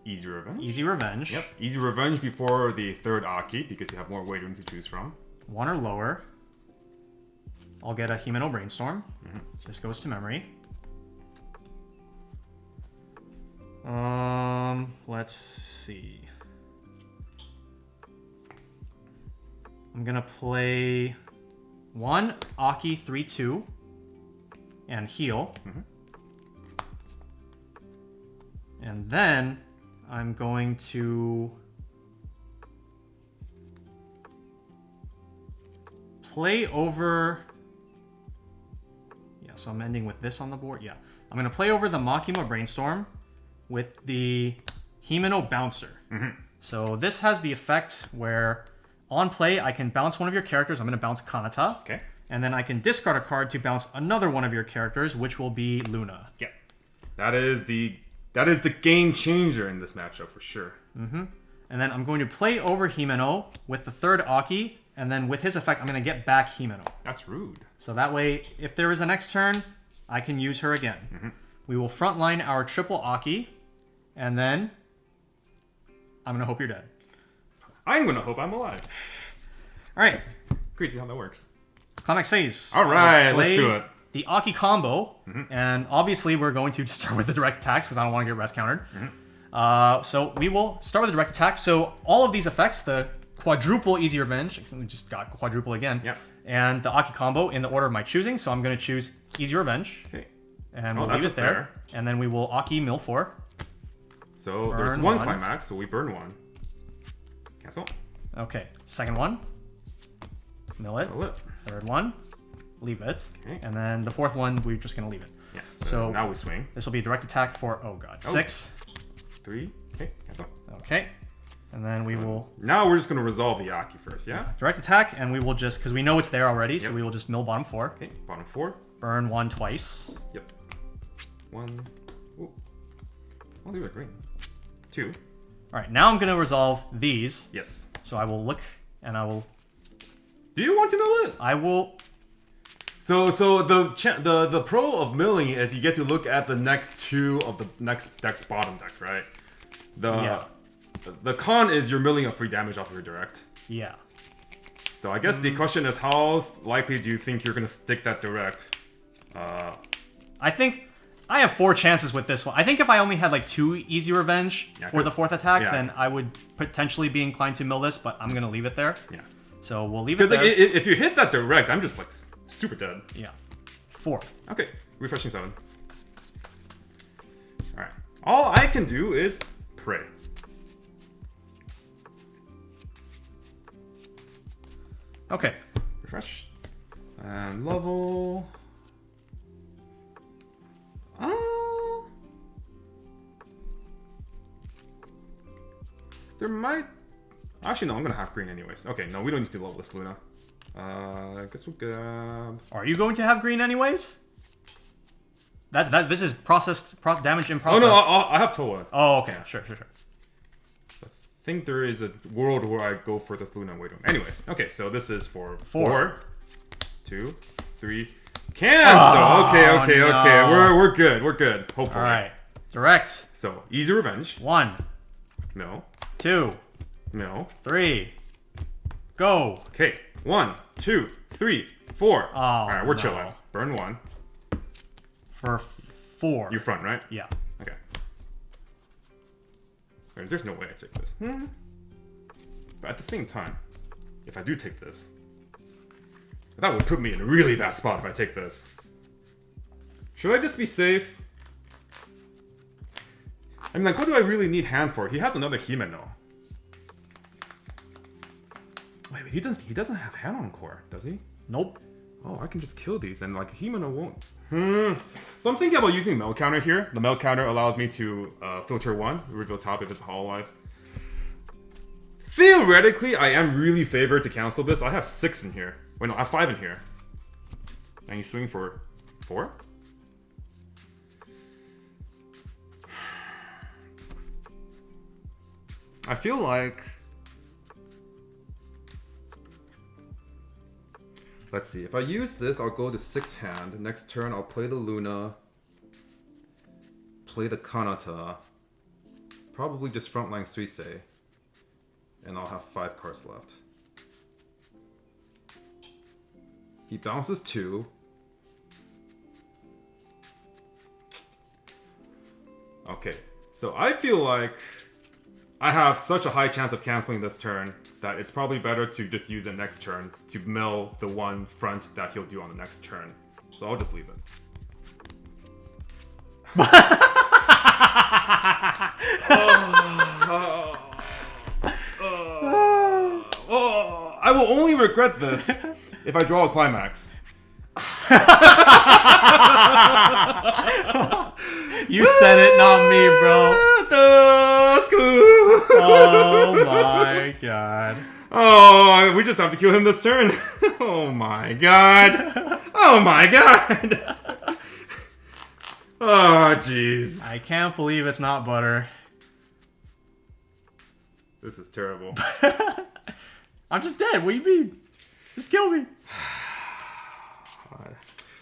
Easy Revenge. Easy Revenge. Yep. Easy Revenge before the 3rd Aki, because you have more waiting to choose from. 1 or lower. I'll get a Himeno Brainstorm. This goes to memory. Let's see. I'm gonna play 1 Aki 3-2 and heal. And then I'm going to play over... Yeah, so I'm ending with this on the board. Yeah. I'm going to play over the Makima Brainstorm with the Himeno Bouncer. So this has the effect where on play I can bounce one of your characters. I'm going to bounce Kanata. Okay. And then I can discard a card to bounce another one of your characters, which will be Luna. Yeah. That is the game changer in this matchup for sure. And then I'm going to play over Himeno with the 3rd Aki, and then with his effect, I'm going to get back Himeno. That's rude. So that way, if there is a next turn, I can use her again. We will frontline our triple Aki, and then I'm going to hope you're dead. I'm going to hope I'm alive. All right. Crazy how that works. Climax phase. All right, let's do it. The Aki combo, and obviously we're going to start with the direct attacks because I don't want to get rest countered. So we will start with the direct attack. So all of these effects, the quadruple Easy Revenge, we just got quadruple again, and the Aki combo in the order of my choosing. So I'm going to choose Easy Revenge, and we'll leave it there. And then we will Aki Mill 4. So there's Burn one one. climax, so we burn one. Cancel. Okay, second one. Mill it. Roll it. Third one. Leave it. Okay. And then the fourth one, we're just gonna leave it. Yeah. So now we swing. This will be direct attack for, oh god, Oh. 6. 3. Okay. Cancel. Okay. And then we will Now we're just gonna resolve the Yaki first. Yeah. direct attack, and we will just, because we know it's there already, so Yep. we will just mill bottom 4. Okay. Bottom 4. Burn 1 twice. Yep. 1. Ooh. Oh, these are green. 2. Alright, now I'm going to resolve these. Yes. So I will look, and I will... Do you want to mill it? I will... So the pro of milling is you get to look at the next 2 of the next deck's bottom deck, right? The con is you're milling a free damage off of your direct. Yeah. So I guess the question is, how likely do you think you're gonna stick that direct? I think I have 4 chances with this one. I think if I only had like 2 easy revenge for the 4th attack, then I would potentially be inclined to mill this, but I'm going to leave it there. Yeah. So we'll leave it Because there. like, if you hit that direct, I'm just like super dead. Yeah. 4. Okay, refreshing 7. Alright. All I can do is pray. Okay. Refresh. And level. There might. Actually, no, I'm gonna have green anyways. Okay, no, we don't need to level this Luna. I guess we'll grab. Are you going to have green anyways? This is damage in Oh process. no, I have Toa. Oh, okay. Sure. I think there is a world where I go for this Luna and wait. Anyways, okay, so this is for 4. 4, 2, 3. Cancel. Okay. No. We're good. Hopefully. All right. Direct. So easy revenge. 1, No. 2, No. 3. Go. Okay. 1, 2, 3, 4. Oh, All right, we're no. chilling. Burn 1. For 4. You front, right? Yeah. Okay. There's no way I take this. But at the same time, if I do take this, that would put me in a really bad spot if I take this. Should I just be safe? I mean, like, what do I really need hand for? He has another Himeno. Wait, but he doesn't have hand on core, does he? Nope. Oh, I can just kill these, and like Himeno won't. So I'm thinking about using Meld Counter here. The Meld Counter allows me to filter 1, reveal top if it's a Hololive. Theoretically, I am really favored to cancel this. I have 6 in here. Wait, no, I have 5 in here. And you swing for 4? I feel like... Let's see, if I use this, I'll go to 6 hand. Next turn, I'll play the Luna. Play the Kanata. Probably just frontline Suisei. And I'll have 5 cards left. He bounces 2. Okay, so I feel like I have such a high chance of canceling this turn that it's probably better to just use it next turn to mill the one front that he'll do on the next turn. So I'll just leave it. I will only regret this if I draw a climax. You said it, not me, bro. Oh my god. Oh, we just have to kill him this turn. Oh my god. Oh my god. Oh, jeez. I can't believe it's not butter. This is terrible. I'm just dead. What do you mean? Just kill me.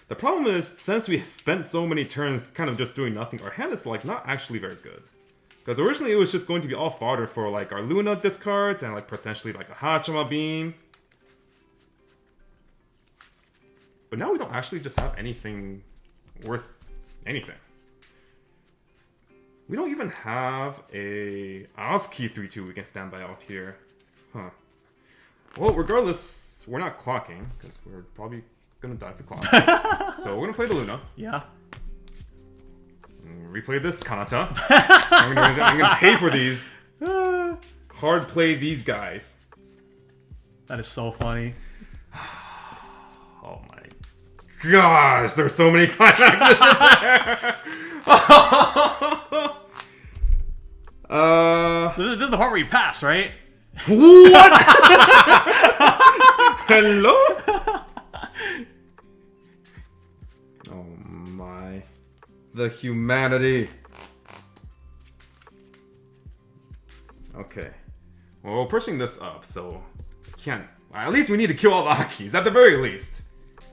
The problem is, since we spent so many turns kind of just doing nothing, our hand is like not actually very good. Because originally it was just going to be all fodder for like our Luna discards and like potentially like a Hachima Beam. But now we don't actually just have anything worth anything. We don't even have a ASCII 3-2 we can stand by out here. Huh. Well, regardless, we're not clocking, because we're probably gonna die for clock. So we're gonna play the Luna. Yeah. replay this, Kanata. I'm gonna pay for these. Hard play these guys. That is so funny. Oh my gosh, there's so many climaxes in there. So this is the part where you pass, right? What? Hello? Oh my. The humanity. Okay. Well, we're pushing this up, so can't. At least we need to kill all the Akis, at the very least.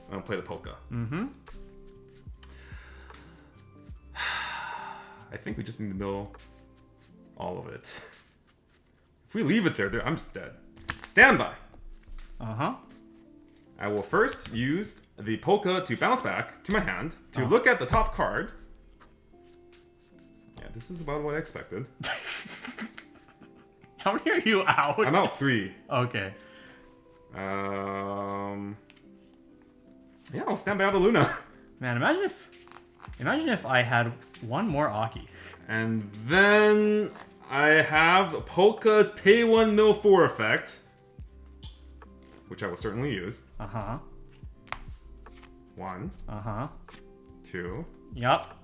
I'm gonna play the polka. Mm-hmm. I think we just need to mill all of it. If we leave it there, I'm just dead. Standby. Uh-huh. I will first use the polka to bounce back to my hand to look at the top card. Yeah, this is about what I expected. How many are you out? I'm out 3. Okay. Yeah, I'll stand by out of Luna. Man, imagine if I had one more Aki. And then I have Polka's pay 1 mill 4 effect, which I will certainly use. Uh-huh. 1. Uh-huh. 2. Yup.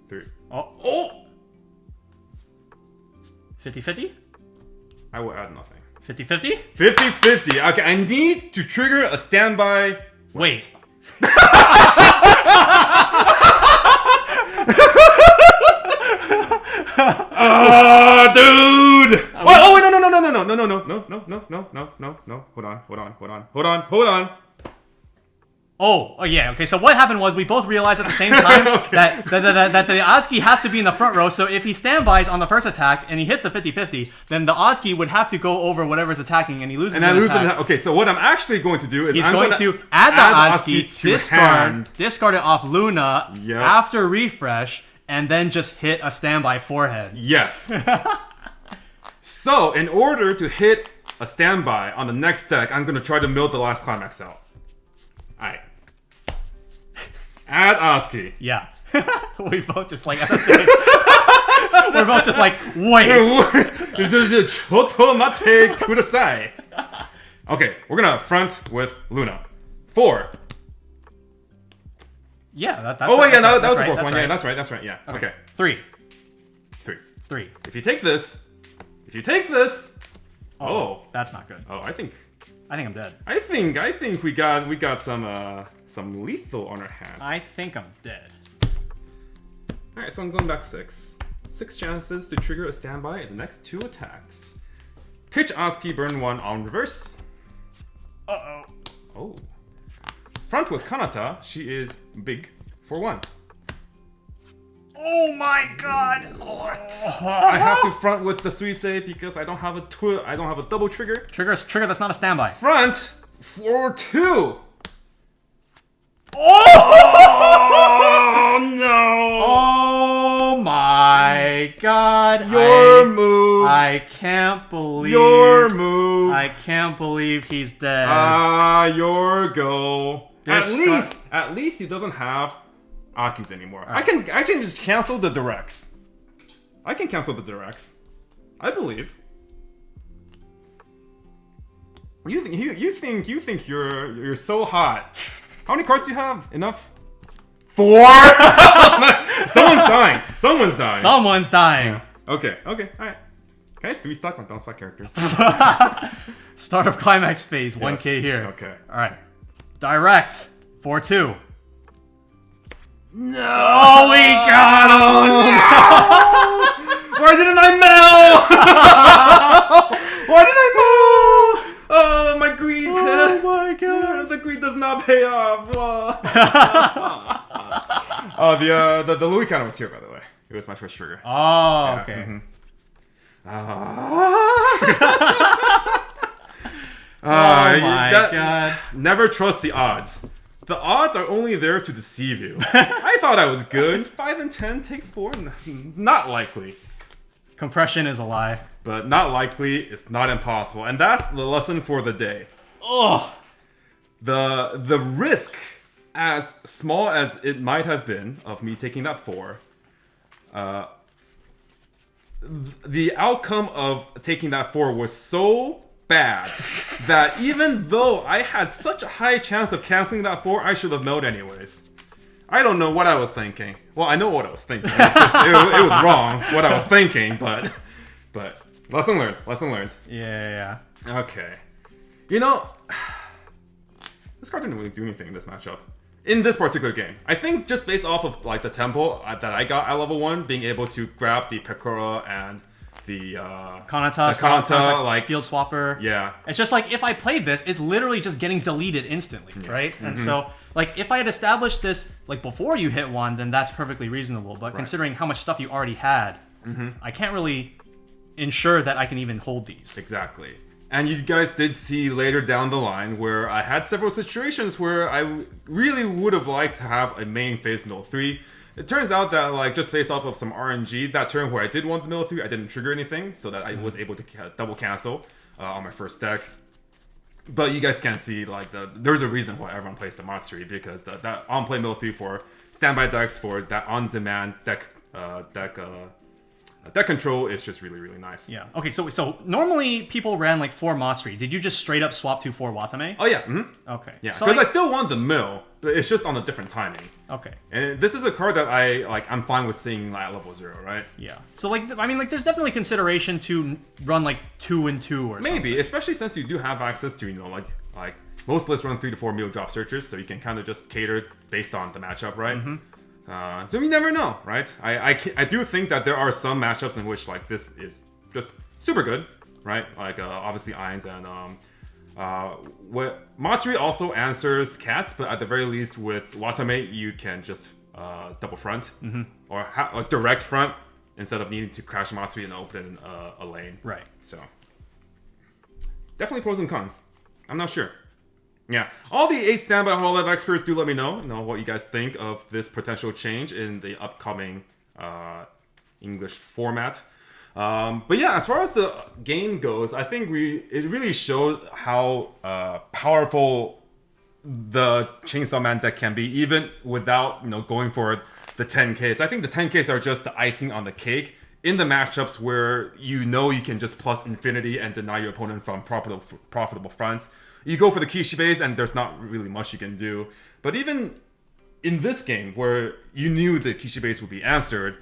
3. Oh! 50-50? I will add nothing. 50-50? 50-50. Okay, I need to trigger a standby. Wait. Dude! Oh wait, no. Hold on. Oh, yeah, okay, so what happened was we both realized at the same time that the Oski has to be in the front row, so if he standbys on the first attack and he hits the 50-50, then the Oski would have to go over whatever's attacking and he loses an attack. Okay, so what I'm actually going to do is He's going to add the Oski, discard it off Luna after refresh, and then just hit a standby forehead. Yes. So, in order to hit a standby on the next deck, I'm going to try to mill the last climax out. Alright. Add Oski. Yeah. We both just like, at the same we're both just like, wait. Okay, we're going to front with Luna. 4. Yeah, that's that was the fourth right, one. Right. Yeah, that's right. Yeah. Okay. 3. 3. If you take this. Oh. That's not good. Oh, I think I'm dead. I think we got some lethal on our hands. I think I'm dead. Alright, so I'm going back 6. 6 chances to trigger a standby in the next 2 attacks. Pitch Oski, burn 1 on reverse. Uh-oh. Oh. Front with Kanata, she is big for 1. Oh my god! What? I have to front with the Suisei because I don't have a double trigger. Trigger that's not a standby. Front for 2. Oh no! Oh my god! Your move. I can't believe your move. I can't believe he's dead. Your go. At least he doesn't have Akis anymore. Right. I can just cancel the directs. I can cancel the directs. I believe. You think you're so hot. How many cards do you have? Enough? 4? Someone's dying. Yeah. Okay, alright. Can I 3-stock my bounce back characters? Start of climax phase, 1k here. Okay. Alright. Direct. 4-2. No! Oh, we got him! No! Why didn't I mill? Oh, my greed. Oh my god. The greed does not pay off. Oh, the Louis counter was here, by the way. It was my first trigger. Oh, okay. Oh my god. Never trust the odds. The odds are only there to deceive you. I thought I was good. 5 and 10, take 4. Not likely. Compression is a lie. But not likely, it's not impossible. And that's the lesson for the day. Oh! The risk, as small as it might have been, of me taking that 4, the outcome of taking that 4 was so bad that even though I had such a high chance of canceling that 4, I should have milled anyways. I don't know what I was thinking. Well, I know what I was thinking. It's just, it was wrong what I was thinking, but lesson learned. Lesson learned. Yeah. Okay. You know, this card didn't really do anything in this matchup. In this particular game. I think just based off of like the tempo that I got at level 1, being able to grab the Pekora and the Kanata, like field swapper. Yeah. It's just like if I played this, it's literally just getting deleted instantly, right? And so like if I had established this like before you hit 1, then that's perfectly reasonable. But considering how much stuff you already had, I can't really ensure that I can even hold these. Exactly. And you guys did see later down the line where I had several situations where I really would have liked to have a main phase mill 3. It turns out that, like, just based off of some RNG, that turn where I did want the mill 3, I didn't trigger anything, so that I was able to double cancel on my first deck. But you guys can see, like, there's a reason why everyone plays the Matsuri, because that on-play mill 3 for standby decks for that on-demand deck control is just really, really nice. Yeah. Okay, so normally people ran like 4 Matsuri. Did you just straight up swap to 4 Watame? Oh, yeah. Okay. Yeah, So because I still want the mill, but it's just on a different timing. Okay. And this is a card that I'm fine with seeing at level 0, right? Yeah. So like, I mean, like, there's definitely consideration to run like 2 and 2 or something. Maybe, especially since you do have access to, you know, like most lists run 3 to 4 meal drop searches, so you can kind of just cater based on the matchup, right? So you never know, right? I do think that there are some matchups in which like this is just super good, right? Like obviously Irons and what Matsuri also answers cats, but at the very least with Watame you can just double front or like direct front instead of needing to crash Matsuri and open a lane. Right. So definitely pros and cons. I'm not sure. Yeah, all the 8 Standby Hololive experts do let me know what you guys think of this potential change in the upcoming English format. But yeah, as far as the game goes, I think it really showed how powerful the Chainsaw Man deck can be, even without going for the 10Ks. I think the 10Ks are just the icing on the cake in the matchups where you can just plus infinity and deny your opponent from profitable fronts. You go for the Kishibes, and there's not really much you can do. But even in this game, where you knew the Kishibes would be answered,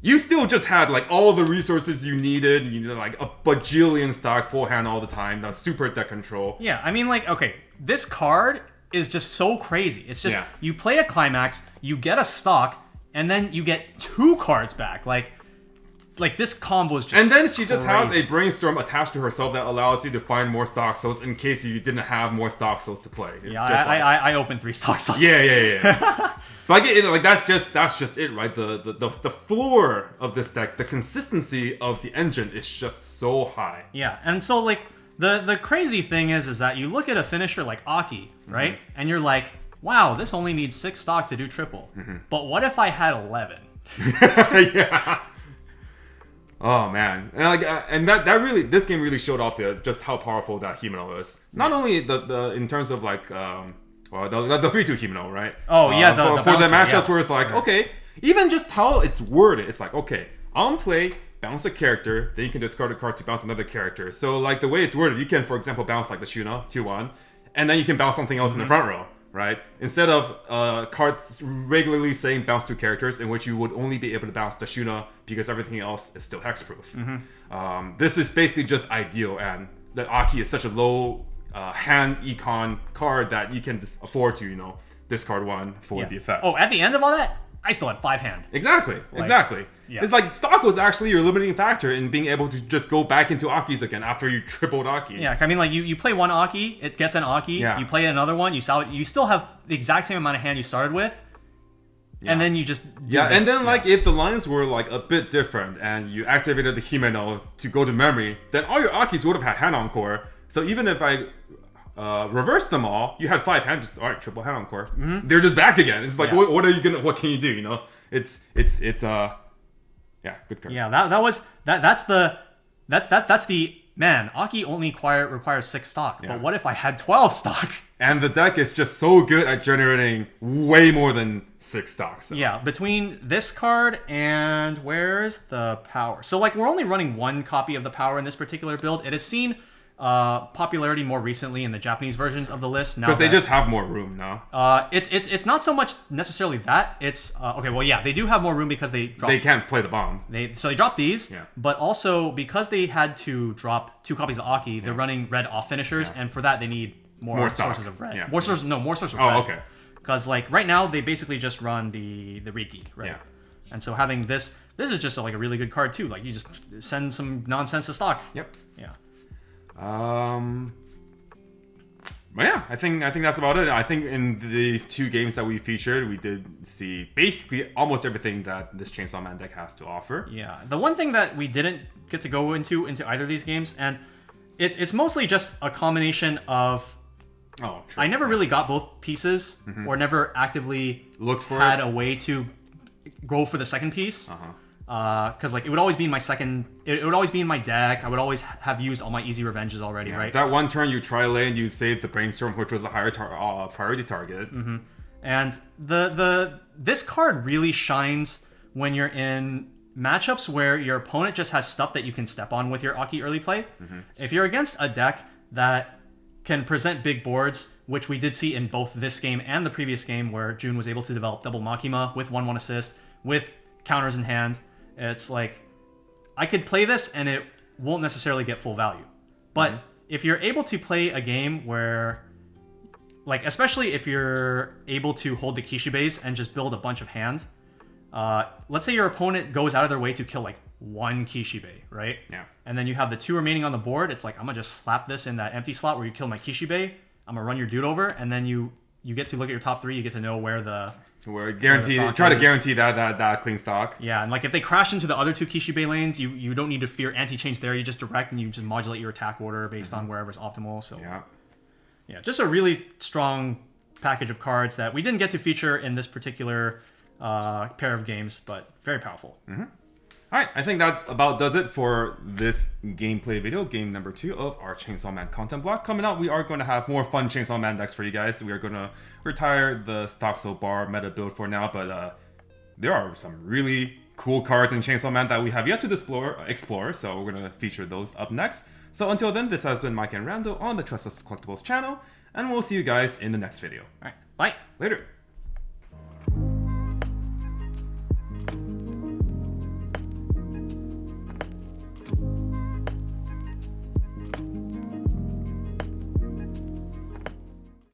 you still just had like all the resources you needed. You know, like a bajillion stock forehand all the time. The super deck control. Yeah, I mean, like, okay, this card is just so crazy. It's just you play a climax, you get a stock, and then you get 2 cards back. Like this combo is just and then she just crazy. has a brainstorm attached to herself that allows you to find more StockSouls in case you didn't have more StockSouls to play. It's Yeah, just I opened 3 StockSouls. Yeah. But like that's just it, right? The floor of this deck, the consistency of the engine is just so high. Yeah, and so like the crazy thing is that you look at a finisher like Aki, right? And you're like, wow, this only needs 6 stock to do triple. But what if I had 11? Yeah. Oh man, and that really, this game really showed off just how powerful that Himeno is. Not only the in terms of like the 3/2 Himeno, right? Oh yeah, for the matchups where it's like okay, even just how it's worded, it's like okay, on play bounce a character, then you can discard a card to bounce another character. So like the way it's worded, you can for example bounce like the Shuna 2/1, and then you can bounce something else in the front row. Right? Instead of cards regularly saying bounce 2 characters, in which you would only be able to bounce the Shuna because everything else is still hexproof. This is basically just ideal, and that Aki is such a low hand econ card that you can afford to, discard 1 for the effect. Oh, at the end of all that, I still had 5 hand. Exactly. Yeah. It's like stock was actually your limiting factor in being able to just go back into Aki's again after you tripled Aki. Yeah, I mean, like, you play 1 Aki, it gets an Aki, you play another one, you still have the exact same amount of hand you started with, and then you just do this. And then, like, if the lines were, like, a bit different, and you activated the Himeno to go to memory, then all your Akis would have had hand encore, so even if I reversed them all, you had 5 hand, just, alright, triple hand encore. They're just back again. It's like, what can you do, It's yeah, good card. Yeah, that's the man, Aki only requires 6 stock. Yeah. But what if I had 12 stock? And the deck is just so good at generating way more than 6 stock. So. Yeah, between this card and where's the power? So like we're only running 1 copy of the power in this particular build. It has seen popularity more recently in the Japanese versions of the list. Because they just have more room now. It's not so much necessarily that. It's okay. Well, yeah, they do have more room because they can't play the bomb. So they dropped these. Yeah. But also because they had to drop 2 copies of Aki, they're running red off finishers, and for that they need more sources of red. Yeah. More sources of red. Oh, okay. Because like right now they basically just run the Riki, right? Yeah. And so having this is just like a really good card too. Like you just send some nonsense to stock. Yep. Yeah. But yeah, I think that's about it. I think in these 2 games that we featured, we did see basically almost everything that this Chainsaw Man deck has to offer. Yeah. The one thing that we didn't get to go into either of these games, and it's mostly just a combination of Oh, true. I never really got both pieces, or never actively had a way to go for the second piece. Because like it would always be in my second, it would always be in my deck. I would always have used all my easy revenges already, right? That one turn you tri-lane, you saved the brainstorm, which was a higher priority target. And this card really shines when you're in matchups where your opponent just has stuff that you can step on with your Aki early play. If you're against a deck that can present big boards, which we did see in both this game and the previous game, where Jun was able to develop double Makima with 1/1 assist with counters in hand. It's like, I could play this and it won't necessarily get full value. But if you're able to play a game where, like, especially if you're able to hold the Kishibes and just build a bunch of hand, let's say your opponent goes out of their way to kill, like, 1 Kishibe, right? Yeah. And then you have the 2 remaining on the board. It's like, I'm going to just slap this in that empty slot where you kill my Kishibe. I'm going to run your dude over, and then you get to look at your top 3. You get to know where the... Try to guarantee that clean stock. Yeah, and like if they crash into the other 2 Kishibe lanes, you don't need to fear anti-change there. You just direct and you just modulate your attack order based on wherever's optimal. So yeah, just a really strong package of cards that we didn't get to feature in this particular pair of games, but very powerful. Alright, I think that about does it for this gameplay video, game number 2 of our Chainsaw Man content block. Coming out, we are going to have more fun Chainsaw Man decks for you guys. We are going to retire the StockSoul bar meta build for now, but there are some really cool cards in Chainsaw Man that we have yet to explore, so we're going to feature those up next. So until then, this has been Mike and Randall on the Tressa Collectibles channel, and we'll see you guys in the next video. Alright, bye! Later!